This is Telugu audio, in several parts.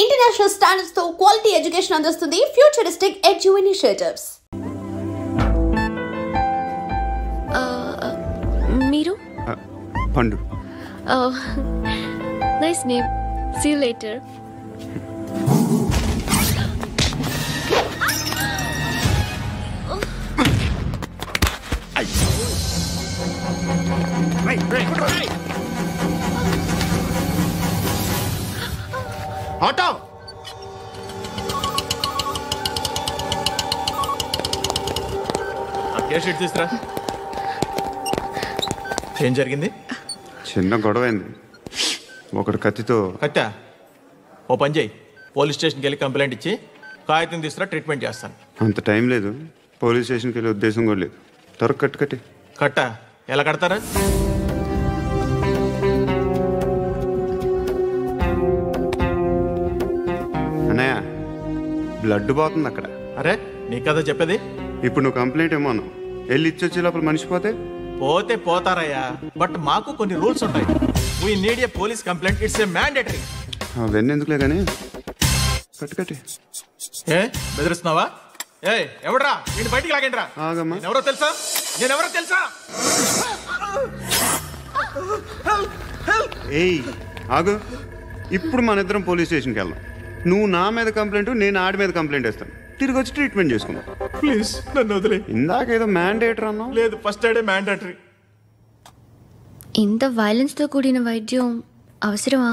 ఇంటర్నేషనల్ స్టాండర్డ్స్ తో క్వాలిటీ ఎడ్యుకేషన్ అందిస్తుంది ఫ్యూచరిస్టిక్ ఎడ్యు ఇనిషియేటివ్స్. మీరు పండు. Nice name. See you later. Auto sheet తీసురా. ఏం జరిగింది? చిన్న గొడవ అయింది. ఒకడు కత్తితో. కట్టా? ఓ పని చేయి, పోలీస్ స్టేషన్కి వెళ్ళి కంప్లైంట్ ఇచ్చి కాగితం తీసుకురా, ట్రీట్మెంట్ చేస్తాను. అంత టైం లేదు, పోలీస్ స్టేషన్కి వెళ్ళే ఉద్దేశం కూడా లేదు. త్వరగా కట్టి. కట్టా? ఎలా కడతారా? అన్నయ్య, బ్లడ్ పోతుంది అక్కడ. అరే నీ కదా చెప్పేది. ఇప్పుడు నువ్వు కంప్లైంట్ ఏమో అన్నావు, వెళ్ళి ఇచ్చొచ్చే లోపల మనిషి పోతే పోతే పోతారయ్యా, బట్ మాకు కొన్ని రూల్స్ ఉంటాయి. We need a police complaint, it's a mandatory. అవన్నీ ఎందుకులే కానీ కట్టి. ఏ బెదిరిస్తున్నావా? ఏ ఎవడ్రా నేను బయటికి లాగండి రా. ఆగమ్మా. ఎవరో తెలుసా? నేనెవరో తెలుసా? ఏయ్ ఆగు. ఇప్పుడు మన ఇద్దరం పోలీస్ స్టేషన్కి వెళ్దాం. నువ్వు నా మీద కంప్లైంట్, నేను ఆడి మీద కంప్లైంట్ వేస్తాను. తిరిగి వచ్చి ట్రీట్మెంట్ చేసుకుందాం. ప్లీజ్ నన్ను వదిలే. ఇందాకేదో మ్యాండేటరీ అన్నావు. లేదు, ఫస్ట్ ఎయిడే మ్యాండేటరీ. ఇంత వైలెన్స్తో కూడిన వైద్యం అవసరమా?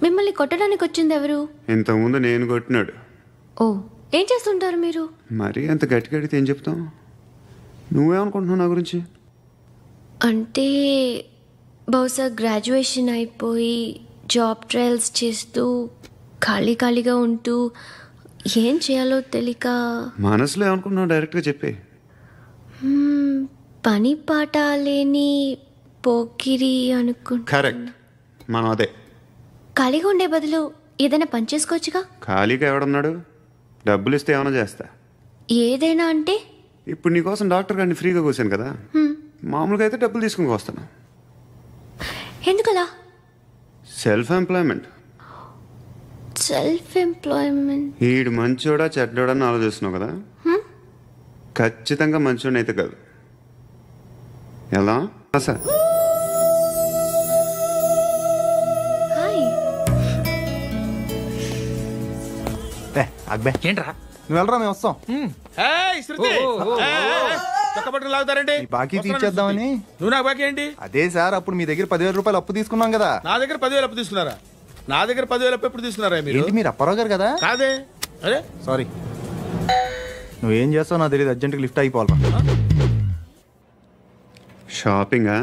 మిమ్మల్ని కొట్టడానికి వచ్చింది ఎవరు? ఇంతకుముందు నేను కొట్టినాడు. ఓ, ఏం చేస్తుంటారు మీరు? మరీ అంత గట్టిగా అడిగితే ఏం చెప్తాం? నువ్వేమనుకుంటున్నావు నా గురించి? అంటే బహుశా గ్రాడ్యుయేషన్ అయిపోయి జాబ్ ట్రయల్స్ చేస్తూ ఖాళీగా ఉంటూ ఏం చేయాలో తెలియక. మనసులో ఏమనుకుంటున్నావు డైరెక్ట్గా చెప్పే. పని పాట లేని పోకిరి అనుకుంటా. కరెక్ట్, మనం అదే. ఖాళీగా ఉండే బదులు ఏదైనా పని చేసుకోవచ్చుగా. ఖాళీగా ఎవడన్నాడు? డబ్బులు ఇస్తే ఏమైనా చేస్తా. ఏదైనా అంటే? ఇప్పుడు నీకోసం డాక్టర్ గారిని ఫ్రీగా కూర్చాను కదా, మామూలుగా అయితే డబ్బులు తీసుకుని వస్తాను. ఎందుకలా? Self employment. ఈడు మంచోడా చెడ్డోడా అని ఆలోచిస్తున్నావు కదా. ఖచ్చితంగా మంచోడని అయితే కాదు. ఎలా సార్? ఏంట్రా నువ్వు వెళ్ళరా, మేము వస్తాం. లాగుతారండి బాకీ తీర్చేద్దామని. నువ్వు నాకు బాకీ ఏంటి? అదే సార్, అప్పుడు మీ దగ్గర 10,000 రూపాయలు అప్పు తీసుకున్నాం కదా. నా దగ్గర 10,000 అప్పు తీసుకున్నారా? నా దగ్గర 10,000 అప్పు ఎప్పుడు తీసుకున్నారా మీరు? ఏంటి మీరు అప్పారావు గారు కదా? కాదే. అరే సారీ, నువ్వేం చేస్తావు నాకు తెలియదు. అర్జెంట్గా లిఫ్ట్ అయిపోవాలి. షాపింగా?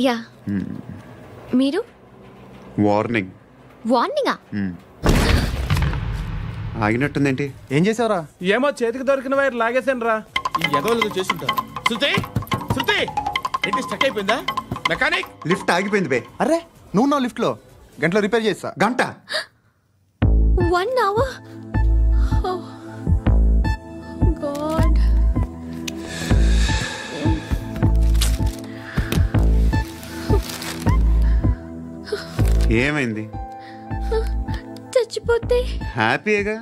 యా. మీరు? వార్నింగా ఆగినట్టుందేంటి? ఏం చేసావురా? ఏమో చేతికి దొరికిన వైర్ లాగేసాను రా. ఈ ఎగవలు చేస్తుంటారు. శృతి ఏంటి స్టక్ అయిపోయిందా? మెకానిక్ లిఫ్ట్ ఆగిపోయింది బే. అరే నువ్వు నా లిఫ్ట్లో గంటలో రిపేర్ చేస్తా. గంట? 1 hour? Oh God. ఏమైంది? చచ్చిపోతే హ్యాపీగా,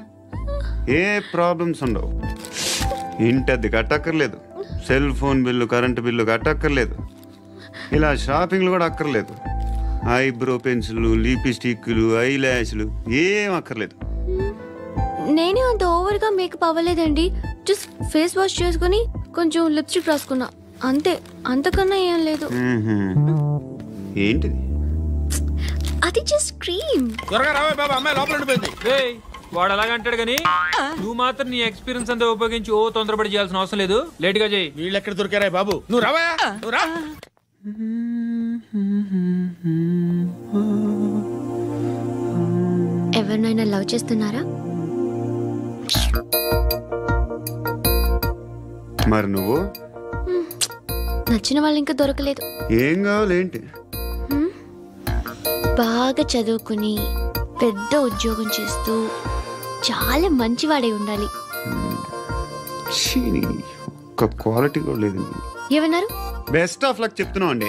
ఏ ప్రాబ్లమ్స్ ఉండవు. ఇంటద్ది కట్టక్కర్లేదు, cell phone bill, current bill కట్టక్కర్లేదు, ఇలా షాపింగ్లు కూడా అక్కర్లేదు. ఐబ్రో పెన్సిల్లు, లిప్స్టిక్లు, ఐ ల్యాష్లు ఏం అక్కర్లేదు. నేనే అంత ఓవర్గా మేకప్ అవ్వలేదండి. జస్ట్ ఫేస్ వాష్ చేసుకుని కొంచెం లిప్స్టిక్ రాసుకున్నా అంతే, అంతకన్నా ఏం లేదు. ఏంటిది? అది జస్ట్ క్రీమ్. త్వరగా రావే బాబా, అమ్మాయి లోపల ఉండిపోయింది. వాడు అలాగంటాడు కానీ నువ్వు మాత్రం నీ ఎక్స్పీరియన్స్ అంతా ఉపయోగించి తొందరపడి చేయాల్సిన అవసరం లేదు. లేట్ గా చేయి. వీళ్ళు ఎక్కడ దొరికారా బాబు? నువ్వు రావా, నువ్వు రా. ఎవరినైనా లవ్ చేస్తున్నారా? మరి నువ్వు? నచ్చిన వాళ్ళు ఇంకా దొరకలేదు. ఏం కావాలేంటి? బాగా చదువుకుని పెద్ద ఉద్యోగం చేస్తూ చాలా మంచివాడై ఉండాలి. ఒక్క క్వాలిటీ కూడా లేదు. ఏమన్నారు? బెస్ట్ ఆఫ్ లక్ చెప్తున్నావు అండి.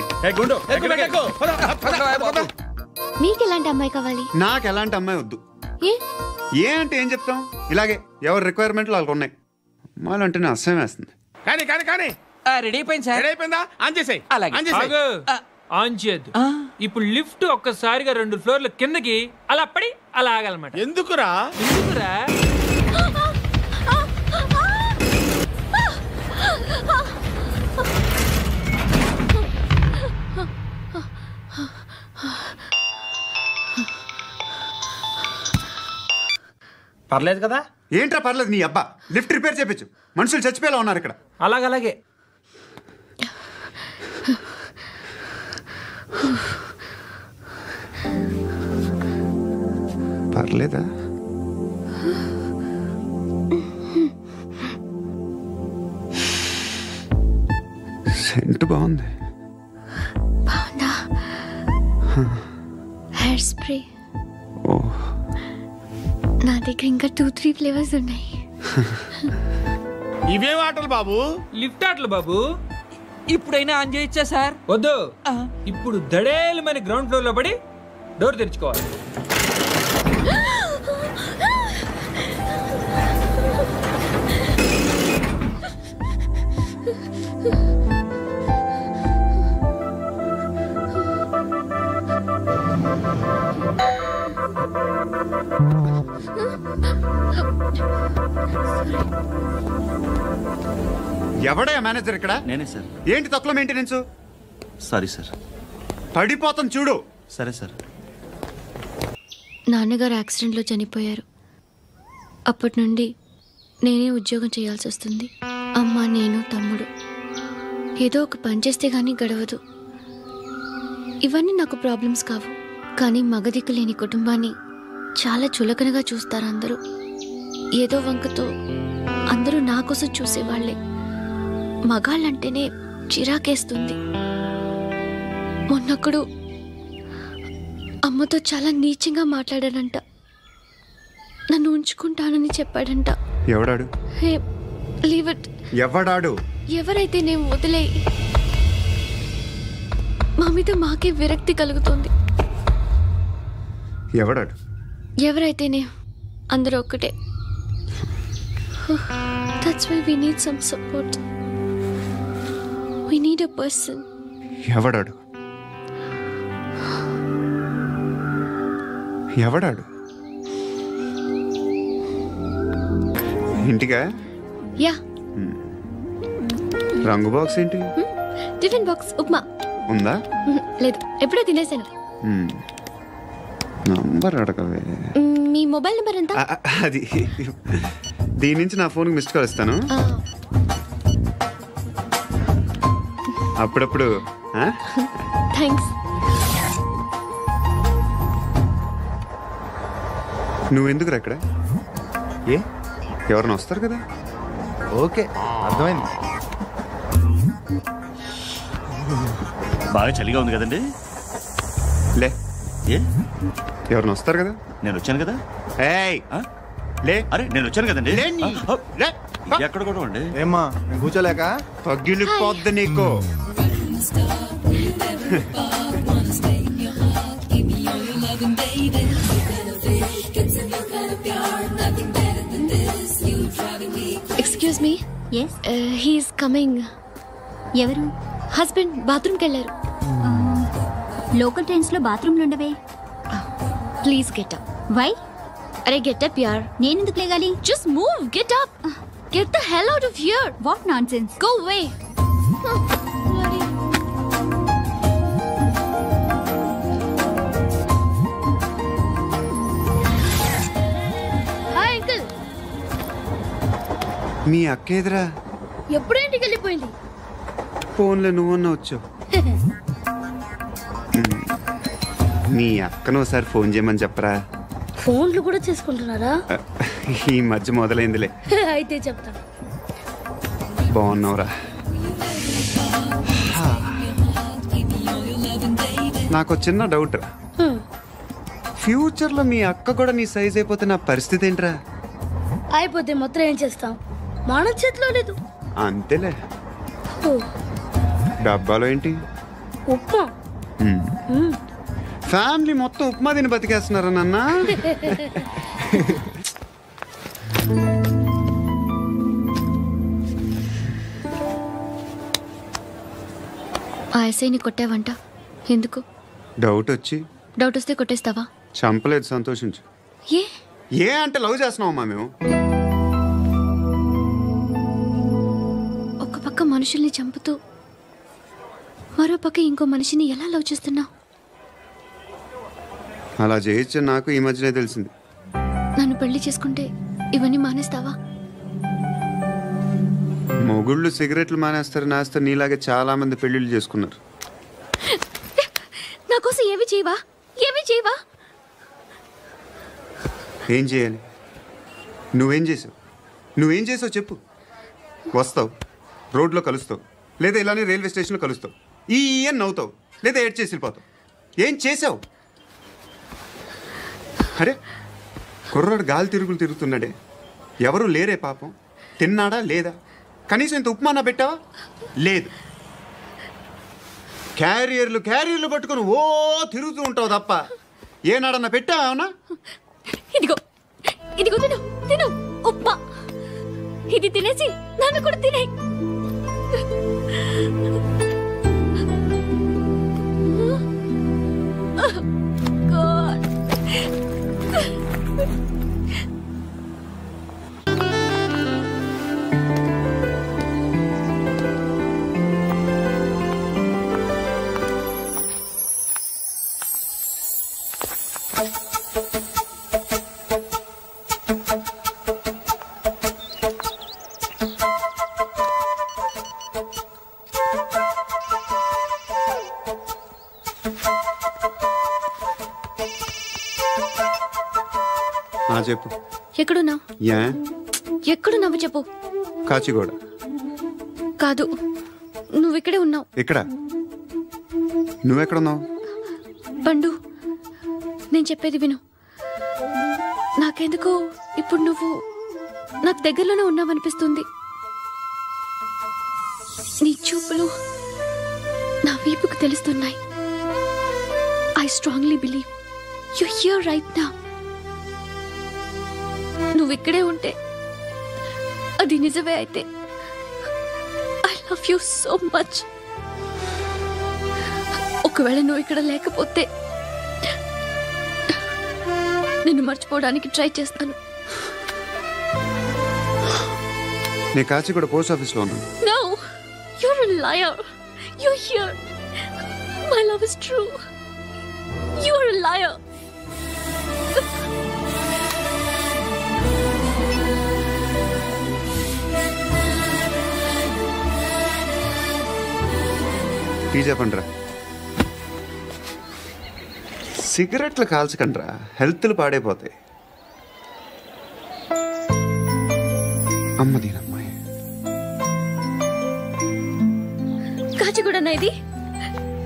మీకు ఎలాంటి అమ్మాయి కావాలి? నాకు ఎలాంటి అమ్మాయి వద్దు. ఏ అంటే ఏం చెప్తాం, ఇలాగే ఎవరి రిక్వైర్మెంట్లు వాళ్ళకు ఉన్నాయి. అమ్మాయిలు అంటేనే అసహ్యం వేస్తుంది. కానీ రెడీ అయిపోయింది సార్. రెడీ అయిపోయిందా? ఆన్ చేసేయ్. ఆన్ చేయద్దు. ఇప్పుడు లిఫ్ట్ ఒక్కసారిగా 2 ఫ్లోర్ల కిందకి అలా పడి అలా ఆగాలన్నమాట. ఎందుకురా? పర్లేదు కదా? ఏంట్రా పర్లేదు నీ అబ్బా. లిఫ్ట్ రిపేర్ చేయించు, మనుషులు చచ్చిపోయేలా ఉన్నారు ఇక్కడ. అలాగే పర్లేదా? సెంట్ బాగుంది. బాగుందా? Hair spray. ఓ, నా దగ్గర ఇంకా 2-3 ఫ్లేవర్స్ ఉన్నాయి. ఇవేం ఆటలు బాబు? లిఫ్ట్ ఆటలు బాబు. ఇప్పుడైనా ఆన్ చేయొచ్చా సార్? వద్దు. ఇప్పుడు దడేలమని గ్రౌండ్ ఫ్లోర్ లో పడి డోర్ తెరుచుకోవాలి. ఎవడయ్యా మేనేజర్ ఇక్కడ? నేనే సార్. ఏంటి తక్కువ మెయింటెనెన్స్? Sorry sir. పడిపోతాం చూడు. సరే సార్. నాన్నగారు యాక్సిడెంట్లో చనిపోయారు. అప్పటి నుండి నేనే ఉద్యోగం చేయాల్సి వస్తుంది. అమ్మ, నేను, తమ్ముడు ఏదో ఒక పని చేస్తే కానీ గడవదు. ఇవన్నీ నాకు ప్రాబ్లమ్స్ కావు, కానీ మగదిక్కు లేని కుటుంబాన్ని చాలా చులకనగా చూస్తారు అందరూ. ఏదో వంకతో అందరూ నా కోసం చూసేవాళ్లే. మగాళ్ళంటేనే చిరాకేస్తుంది. మొన్నప్పుడు అమ్మతో చాలా నీచంగా మాట్లాడాడంట. నన్ను ఉంచుకుంటానని చెప్పాడంట. ఎవడాడు? హే, లీవ్ ఇట్. ఎవడాడు? ఎవరైతే నేను వదిలే. మా మీద మాకే విరక్తి కలుగుతుంది. ఎవడాడు? ఎవరైతేనే అందరూ ఒక్కటే. That's why we need some support. We need a person. ఎవడాడు? ఎవడాడు? ఇంటికా? యా. రంగు బాక్స్ ఏంటి? టిఫిన్ బాక్స్ ఉప్మా ఉందా? లేదు, ఎప్పుడో తినేసాను. నంబర్ అడగవే. మీ మొబైల్ నెంబర్ ఎంత? అది దీని నుంచి నా ఫోన్కి మిస్డ్ కాల్ ఇస్తాను. అప్పుడప్పుడు. థ్యాంక్స్. నువ్వెందుకురా ఇక్కడ? ఏ, ఎవరైనా వస్తారు కదా. ఓకే, అర్థమైంది. బాగా చలిగా ఉంది కదండి. లే, ఏ ఎవరైనా వస్తారు కదా. నేను వచ్చాను కదా. ఏయ్ లే. అరే నేను వచ్చాను కదండి. ఎక్కడ కూడా అండి. ఏమ్మా, నేను కూర్చోలేక పగిలిపోద్ది నీకు. Excuse me. He's coming. ఎవరు? హస్బెండ్ బాత్రూమ్కి వెళ్ళారు. లోకల్ ట్రైన్స్ లో బాత్రూమ్లు ఉండవే. Please get up. వై? అరే గెట్ అప్ యార్. నేనెందుకు లేగాలి? Just move, get up. Get the hell out of here. What nonsense. Go away. Hi uncle. మీ అక్క ఎదురా? ఎప్పుడు ఇంటికి వెళ్ళిపోయింది. ఫోన్లో నువ్వన్నా వచ్చావు. మీ అక్కను ఒకసారి ఫోన్ చేయమని చెప్పరా. ఫోన్లు కూడా చేసుకుంటున్నారా? ఈ మధ్య మొదలైందిలే. అయితే చెప్తా. బాగున్నావురా? నాకు చిన్న డౌట్ రా. ఫ్యూచర్లో మీ అక్క కూడా నీ సైజ్ అయిపోతే నా పరిస్థితి ఏంట్రా? అయిపోతే మొత్తం ఏం చేస్తాం, మన చేతిలో లేదు. అంతేలే. డబ్బాలో ఏంటి? ఉప్మా. ఫ్యామిలీ మొత్తం ఉప్మా తిని బతికేస్తున్నారా నాన్న? ఆ ఎస్ఐని కొట్టావంట, ఎందుకు? డౌట్ వచ్చి. డౌట్ వస్తే కొట్టేస్తావా? చంపలేదు, సంతోషించు. ఏ అంటే లవ్ చేస్తున్నావమ్మా మేము. ఒక పక్క మనుషుల్ని చంపుతూ మరో పక్క ఇంకో మనిషిని ఎలా లవ్ చేస్తున్నావు? అలా చేయొచ్చు, నాకు ఈ మధ్యనే తెలిసింది. నన్ను పెళ్లి చేసుకుంటే ఇవన్నీ మానేస్తావా? మొగుళ్ళు సిగరెట్లు మానేస్తారు, నాస్తారు. నీలాగే చాలా మంది పెళ్లిళ్ళు చేసుకున్నారు. నా కోసం ఏమి చేయవా? ఏమి చేయవా? ఏం చేయాలి? నువ్వేం చేసావు చెప్పు. వస్తావు, రోడ్లో కలుస్తావు, లేదా ఇలానే రైల్వే స్టేషన్లో కలుస్తావు, ఈ అని నవ్వుతావు, లేదా ఏడ్ చేసి వెళ్ళిపోతావు. ఏం చేసావు? అరే కుర్రాడు గాలి తిరుగుతున్నాడే, ఎవరు లేరే పాపం. తిన్నాడా లేదా? కనీసం ఇంత ఉప్మానా పెట్టావా? లేదు. క్యారియర్లు పట్టుకుని ఓ తిరుగుతూ ఉంటావు తప్ప ఏనాడన్నా పెట్టావా? అవునా? ఇదిగో తిను తిను, ఉప్మా. ఇది తినేసి నన్ను కూడా తినే. చెప్పు. ఎక్కడున్నావు? ఎక్కడున్నావు చెప్పు. కాచిగూడ. కాదు, నువ్వు ఇక్కడే ఉన్నావు. ఇక్కడ? నువ్వెక్కడున్నావు? పండు, నేను చెప్పేది విను. నాకెందుకో ఇప్పుడు నువ్వు నాకు దగ్గరలోనే ఉన్నావనిపిస్తుంది. నీ చూపులు నా వీపుకు తెలుస్తున్నాయి. I strongly believe you here right now. నువ్వు ఇక్కడే ఉంటే అది నిజమే అయితే I love you so much. ఒకవేళ నువ్వు ఇక్కడ లేకపోతే నిన్ను మర్చిపోవడానికి ట్రై చేస్తాను. నేను కాచిగూడ పోస్ట్ ఆఫీస్లో ఉన్నాను. No, you're a liar. You're here. My love is true. You're a liar. చెప్పండిరా, సిగరెట్లు కాల్చకండ్రా, హెల్త్లు పాడైపోతాయి. అమ్మ దీనమ్మాయి. కాచిగూడనా ఇది?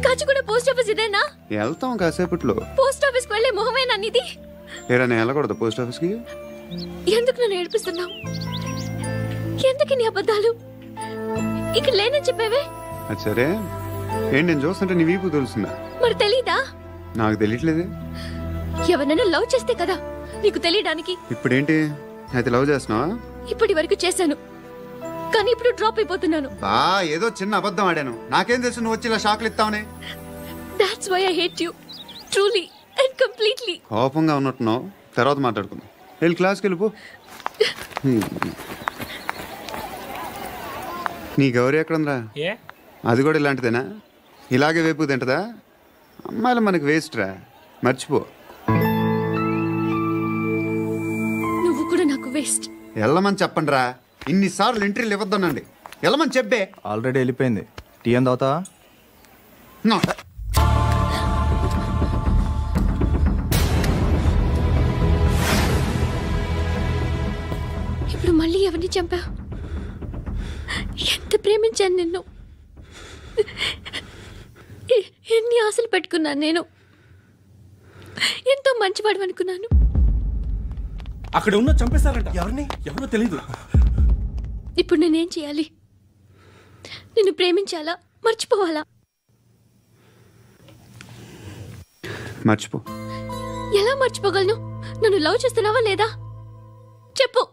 కాచిగూడ పోస్ట్ ఆఫీస్ ఇదేనా? వెళ్తాం కాసేపట్లో. పోస్ట్ ఆఫీస్ కి వెళ్ళే మొహమేనా నీది? ఏరా నేను వెళ్ళకూడదు పోస్ట్ ఆఫీస్కి? ఎందుకు నన్ను ఏడిపిస్తున్నావు? ఎందుకు నీ అబద్ధాలు? ఇక్కడ లేనని చెప్పేవే. అది సరే, ఏంటి నేను చూస్తుంటే నీ వీపు తెలుస్తుందా? మరి తెలీదా? నాకు తెలియట్లేదే. ఎవరైనా లవ్ చేస్తే కదా నీకు తెలియడానికి. ఇప్పుడేంటి అయితే లవ్ చేస్తున్నావా? ఇప్పటి వరకు చేశాను, కానీ ఇప్పుడు డ్రాప్ అయిపోతున్నాను. ఏదో చిన్న అబద్ధం ఆడాను. నాకేం తెలుసు నువ్వు వచ్చి ఇలా షాక్లు ఇస్తావని. That's why I hate you. Truly and completely. కోపంగా ఉన్నట్టున్నావు, తర్వాత మాట్లాడుకుందాం. వెళ్ళి క్లాస్కి వెళ్ళిపో. నీ గౌరీ ఎక్కడుందా? అది కూడా ఇలాంటిదేనా? ఇలాగే వేపు తింటదా? అమ్మాయిలు మనకి వేస్ట్ రా, మర్చిపో. నువ్వు కూడా నాకు వేస్ట్. వెళ్ళమని చెప్పండి రా. ఇన్నిసార్లు ఎంట్రీలు ఇవ్వద్దనండి. వెళ్ళమని చెప్పే. ఆల్రెడీ వెళ్ళిపోయింది. టీ అని తాగుతావా? ఇప్పుడు మళ్ళీ ఎవరిని చంపా? ఎంత ప్రేమించాను నిన్ను, ఎన్ని ఆశలు పెట్టుకున్నాను నేను. ఎంతో మంచివాడు అనుకున్నాను. అక్కడ ఉన్న చంపేశారంట. ఎవరో తెలీదు. ఇప్పుడు నేనేం చేయాలి? నిన్ను ప్రేమించాలా, మర్చిపోవాలా? మర్చిపో. ఎలా మర్చిపోగలను? నన్ను లవ్ చేస్తున్నావా లేదా చెప్పు.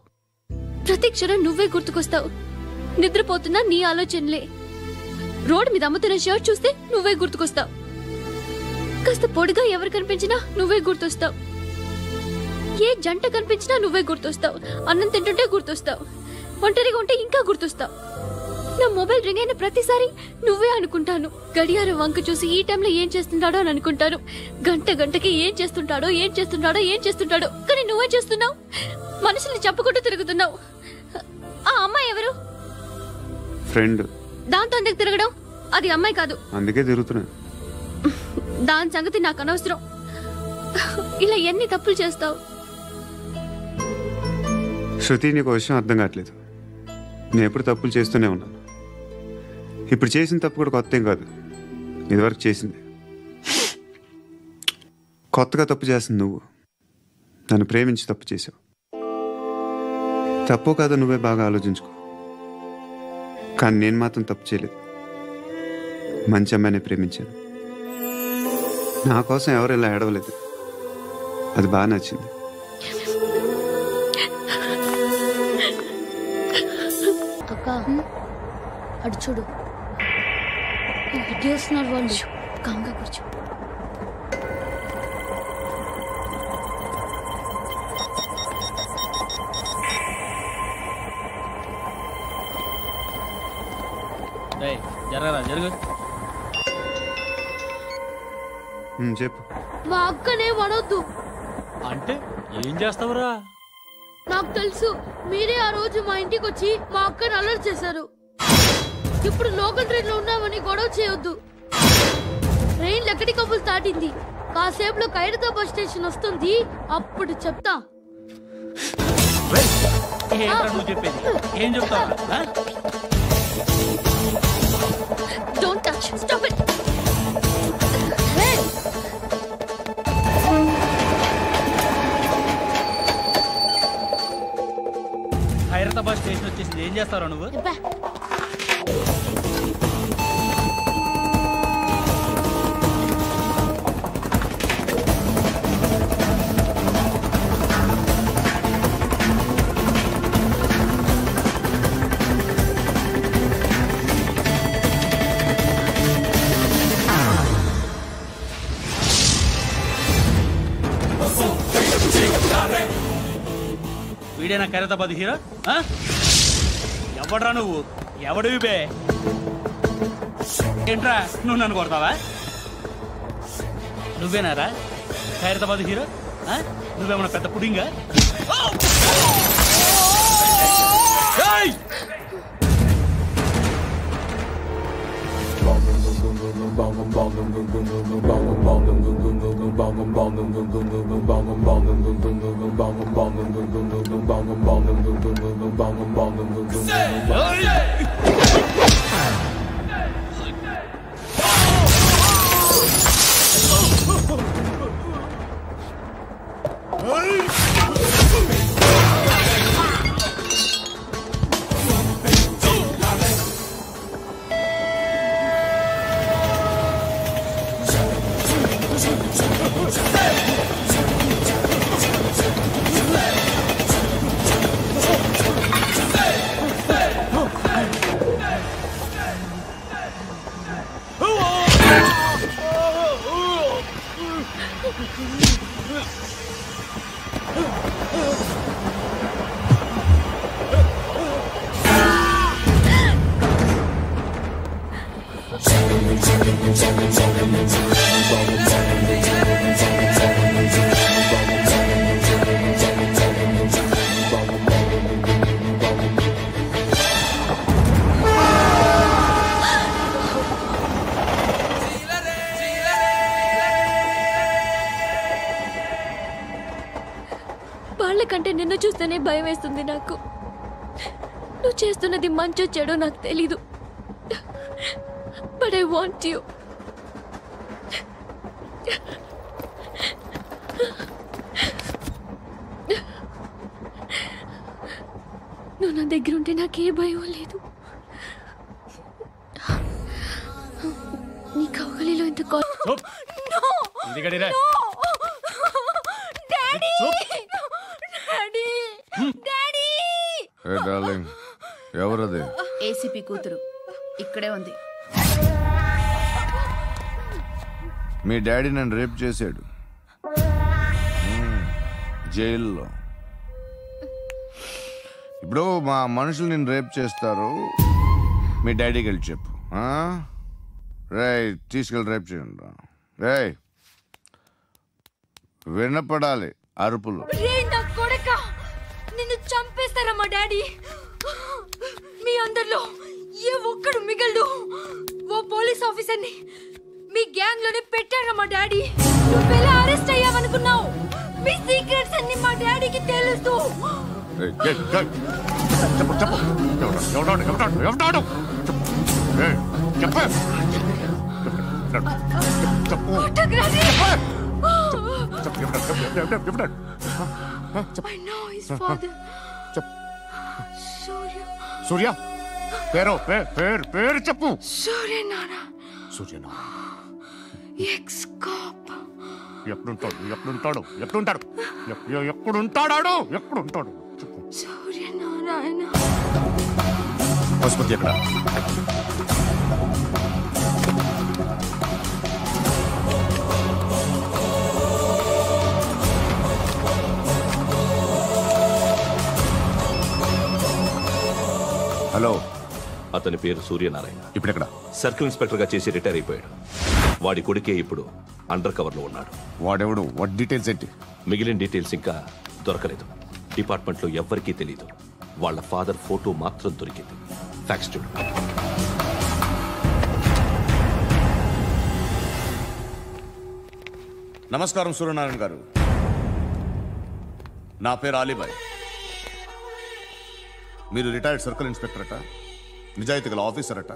ప్రతి క్షణం నువ్వే గుర్తుకొస్తావు. నిద్రపోతున్నా నీ ఆలోచనలే. రోడ్డు మీద అమ్ముతున్న షర్ట్ చూస్తే నువ్వే గుర్తుకొస్తావు. కాస్త పొడిగా ఎవరు కనిపించినా నువ్వే గుర్తొస్తావు. ఏ జంట కనిపించినా నువ్వే గుర్తొస్తావు. అన్నం తింటుంటే గుర్తొస్తావు. ఒంటరిగా ఉంటే ఇంకా గుర్తొస్తావు. నా మొబైల్ రింగ్ అయిన ప్రతిసారి నువ్వే అనుకుంటాను. గడియారం వంక చూసి ఈ టైంలో ఏం చేస్తుంటాడో అని అనుకుంటాను. గంట గంటకి ఏం చేస్తుంటాడో కానీ నువ్వే చేస్తున్నావు. మనుషుల్ని చంపుకుంటూ తిరుగుతున్నావు. ఆ అమ్మాయి ఎవరు? ఫ్రెండ్. దాంతో ఎందుకు తిరగడం? అది అమ్మాయి కాదు. అందుకే తిరుగుతున్నా. దాని సంగతి నాకు అనవసరం. ఇలా ఎన్ని తప్పులు చేస్తావు? శృతి, నీకు విషయం అర్థం కావట్లేదు. నేను ఎప్పుడు తప్పులు చేస్తూనే ఉన్నాను. ఇప్పుడు చేసిన తప్పు కూడా కొత్త ఏం కాదు, ఇదివరకు చేసింది. కొత్తగా తప్పు చేస్తుంది నువ్వు. నన్ను ప్రేమించి తప్పు చేసావు. తప్పు కాదు నువ్వే బాగా ఆలోచించుకో. కానీ నేను మాత్రం తప్పు చేయలేదు. మంచి అమ్మాయిని ప్రేమించాను. నా కోసం ఎవరు ఇలా ఏడవలేదు. అది బాగా నచ్చింది. అక్క అటు చూడు, వస్తున్నారు వాళ్ళు. కాంగా కూర్చో. జరుగు. చెప్పు. మా అక్కనే వడొద్దు. అంటే ఏం చేస్తావురా? నాకు తెలుసు, మీరే ఆ రోజు మా ఇంటికి వచ్చి మా అక్కని అల్లరి చేశారు. ఇప్పుడు లోకల్ ట్రైన్ లో ఉన్నామని గొడవ చేయొద్దు. ట్రైన్ ఎక్కడి కబులు దాటింది. కాసేపులో ఖైరతాబాద్ స్టేషన్ వస్తుంది, అప్పుడు చెప్తా. నువ్వు చెప్పేది ఏం చెప్తావా? Don't touch. Stop it. Khairatabad station వచ్చేసింది. ఏం చేస్తారా నువ్వు? వీడేనా ఖైరతాబాద్ హీరో? ఎవడ్రా నువ్వు? ఎవడివి బే? ఏంట్రా నువ్వు నన్ను కొడతావా? నువ్వేనారా ఖైరతాబాద్ హీరో? నువ్వేమన్నా పెద్ద పుడింగా? వాళ్ళకంటే నిన్ను చూస్తేనే భయం వేస్తుంది నాకు. నువ్వు చేస్తున్నది మంచో చెడో నాకు తెలీదు. But I want you. నువ్వు నా దగ్గర ఉంటే నాకే భయం లేదు. నీ కౌగలిలో ఇంత ఎవరది? ఏసీపీ కూతురు ఇక్కడే ఉంది. మీ డాడీ నన్ను రేప్ చేశాడు జైల్లో. ఇప్పుడు మా మనుషులు నేను రేప్ చేస్తారు, మీ డాడీకి వెళ్ళి చెప్పు. రేయ్ తీసుకెళ్ళి రేప్ చేయండి. రేయ్ వినపడాలి అరుపులు. నిన్ను చంపేస్తారా మా డాడీ? మీ అందరిలో ఏ ఒక్కడు మిగలడు. ఓ పోలీస్ ఆఫీసర్ని మీ గ్యాంగ్ లోనే పెట్టారా మా డాడీ? నువ్వెలా అరెస్ట్ అయ్యావనుకున్నావు? మీ సీక్రెట్స్ అన్ని మా డాడీకి తెలుసు. సూర్య పేరు చెప్పు. సూర్యనారాయణ. ఎక్కడుంటాడు? సూర్యనారాయణ. ఆసుపత్రి ఎక్కడ? హలో, అతని పేరు సూర్యనారాయణ. ఇప్పుడెక్కడ? సర్కిల్ ఇన్స్పెక్టర్ గా చేసి రిటైర్ అయిపోయాడు. వాడి కొడుకే ఇప్పుడు అండర్ కవర్ లో ఉన్నాడు. వాడెవడు? వాట్ డీటెయిల్స్ ఏంటి? మిగిలిన డీటెయిల్స్ ఇంకా దొరకలేదు. డిపార్ట్మెంట్ లో ఎవ్వరికీ తెలియదు. వాళ్ళ ఫాదర్ ఫోటో మాత్రం దొరికింది. ఫ్యాక్స్ చూడు. నమస్కారం సూర్యనారాయణ గారు. నా పేరు అలీబాయ్. మీరు రిటైర్డ్ సర్కిల్ ఇన్స్పెక్టర్ అట, నిజాయితీ గల ఆఫీసర్ అట.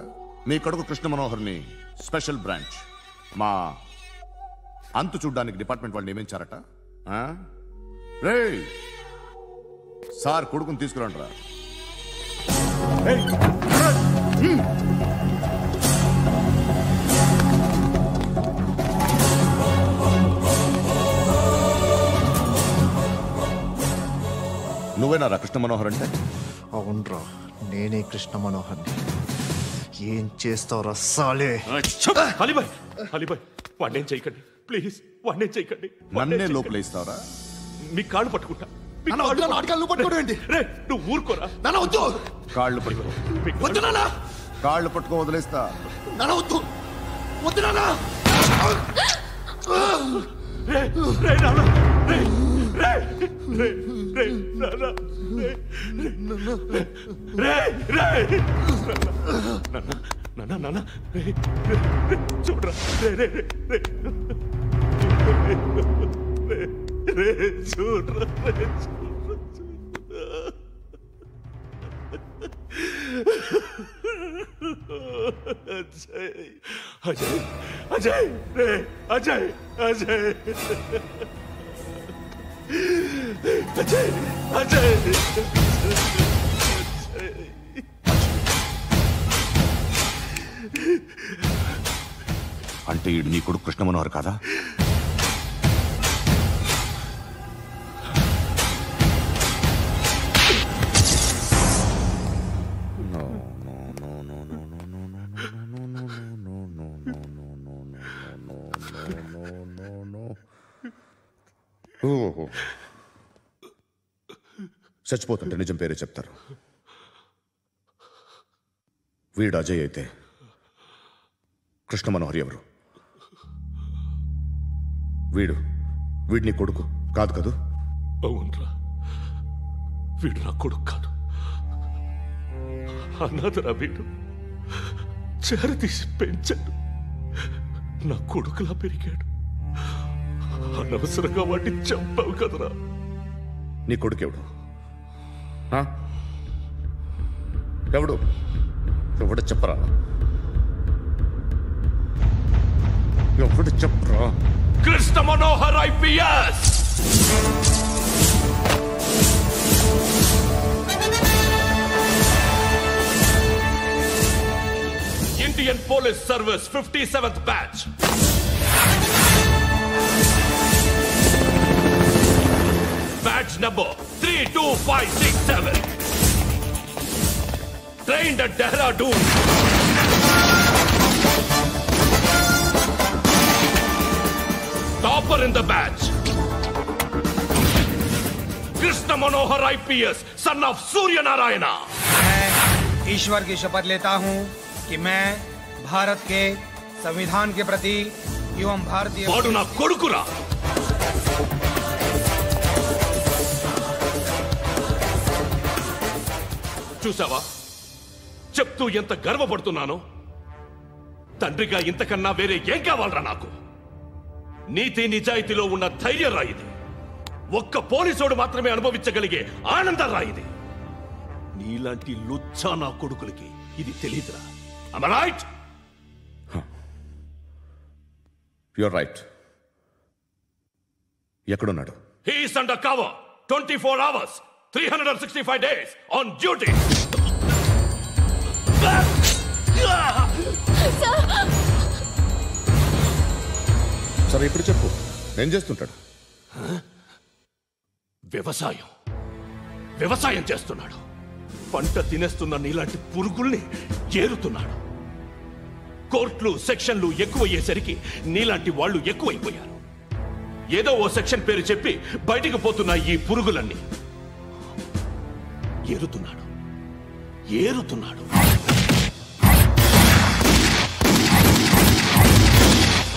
మీ కొడుకు కృష్ణ మనోహర్ని స్పెషల్ బ్రాంచ్ మా అంతు చూడ్డానికి డిపార్ట్మెంట్ వాళ్ళు నియమించారట. రే సార్ కొడుకుని తీసుకురండి రా. నువ్వేనారా కృష్ణ మనోహర్ అంటే? అవునరా, నేనే కృష్ణ మనోహర్ని. ఏం చేస్తావురా సాలే? వాడినేం చేయకండి ప్లీజ్, వాడినేం చేయకండి. నన్నే లోపల ఇస్తావరా? మీ కాళ్ళు పట్టుకుంటా. నువ్వు ఊరుకోరా. కాళ్ళు పట్టుకో. కాళ్ళు పట్టుకో వదిలేస్తా. చూడరా చూడరా. అజయ్ అజయ్ అజయ్ అజయ్ అజయ్ అజయ్. అంటే ఈడు నీ కొడుకు కృష్ణ మనోహర్ కాదా? చచ్చిపోతుంటే నిజం పేరే చెప్తారు. వీడు అజయ్ అయితే కృష్ణ మనోహర్ ఎవరు? వీడిని కొడుకు కాదు కదూ? అవునరా, వీడు నా కొడుకు కాదు, అనాథరా. వీడు చేరతీసి పెంచాడు, నా కొడుకులా పెరిగాడు. అనవసరంగా వాడిని చంపావు కదరా. నీ కొడుకెవడు? ఎవడు? ఎవడు చెప్పరా? ఎవడు చెప్పరా? Krishna Manohar IPS. Indian police service 57th batch. Batch number 32567. Trained at Dehradun. Topper in the batch. Krishna Manohar IPS, son of Surya Narayana. मैं ईश्वर की शपथ लेता हूँ कि मैं भारत के संविधान के प्रति एवं भारतीय వాడు నా కొడుకురా. చూసావా చెప్తూ ఎంత గర్వపడుతున్నానో. తండ్రిగా ఇంతకన్నా వేరే ఏం కావాలరా నాకు? నీతి నిజాయితీలో ఉన్న ధైర్యం రా ఇది. ఒక్క పోలీసోడు మాత్రమే అనుభవించగలిగే ఆనందం రా ఇది. నీలాంటి లుచ్చా నా కొడుకులకి ఇది తెలీదురా. Am I right? You're right. ఎక్కడున్నాడు? He is under cover 24 hours 365 days on duty. సరే ఇప్పుడు చెప్పు, ఏం చేస్తుంటాడు? వ్యవసాయం చేస్తున్నాడు. పంట తినేస్తున్న నీలాంటి పురుగుల్ని ఏరుతున్నాడు. కోర్టులు సెక్షన్లు ఎక్కువయ్యేసరికి నీలాంటి వాళ్ళు ఎక్కువైపోయారు. ఏదో ఓ సెక్షన్ పేరు చెప్పి బయటికి పోతున్న ఈ పురుగులన్నీ ఏరుతున్నాడు.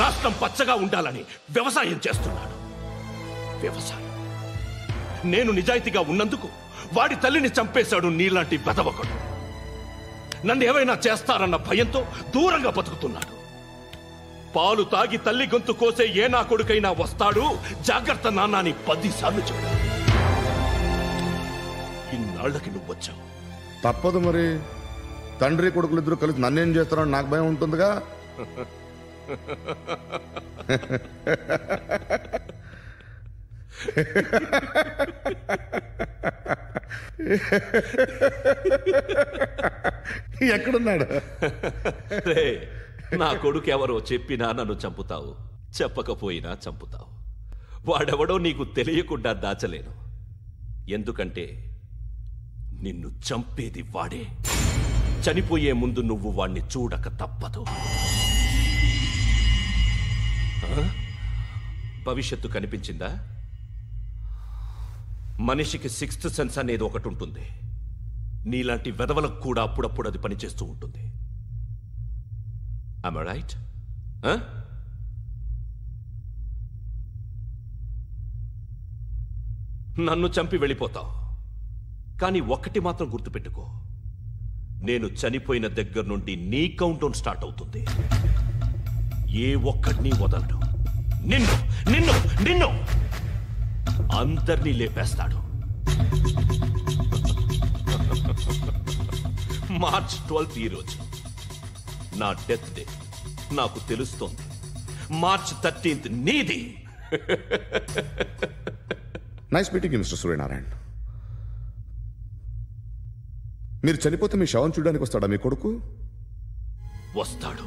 రాష్ట్రం పచ్చగా ఉండాలని వ్యవసాయం చేస్తున్నాడు. నేను నిజాయితీగా ఉన్నందుకు వాడి తల్లిని చంపేశాడు నీలాంటి బెదవకుడు. నన్ను ఏమైనా చేస్తారన్న భయంతో దూరంగా బతుకుతున్నాడు. పాలు తాగి తల్లి గొంతు కోసే ఏ నా కొడుకైనా వస్తాడు, జాగ్రత్త నాన్న అని 10 సార్లు చెప్పు. ఇన్నాళ్ళకి నువ్వు వచ్చావు. తప్పదు మరి. తండ్రి కొడుకులు ఇద్దరు కలిసి నన్నేం చేస్తారని నాకు భయం ఉంటుందిగా. ఎక్కడున్నాడు? నా కొడుకు ఎవరో చెప్పినా నన్ను చంపుతావు, చెప్పకపోయినా చంపుతావు. వాడెవడో నీకు తెలియకుండా దాచలేను. ఎందుకంటే నిన్ను చంపేది వాడే. చనిపోయే ముందు నువ్వు వాణ్ణి చూడక తప్పదు. భవిష్యత్తు కనిపించిందా? మనిషికి 6th సెన్స్ అనేది ఒకటి ఉంటుంది. నీలాంటి వెధవలకు కూడా అప్పుడప్పుడు అది పనిచేస్తూ ఉంటుంది. Am I right? నన్ను చంపి వెళ్ళిపోతావు. కానీ ఒక్కటి మాత్రం గుర్తుపెట్టుకో, నేను చనిపోయిన దగ్గర నుండి నీ కౌంటౌన్ స్టార్ట్ అవుతుంది. ఏ ఒక్కడిని వదలడు. నిన్ను అందరినీ లేపేస్తాడు. మార్చ్ 12 ఈ రోజు నా డెత్ డే. నాకు తెలుస్తోంది. మార్చ్ 13 నీది. Nice meeting mister Suryanarayana. మీరు చనిపోతే మీ శవం చూడడానికి వస్తాడా మీ కొడుకు? వస్తాడు.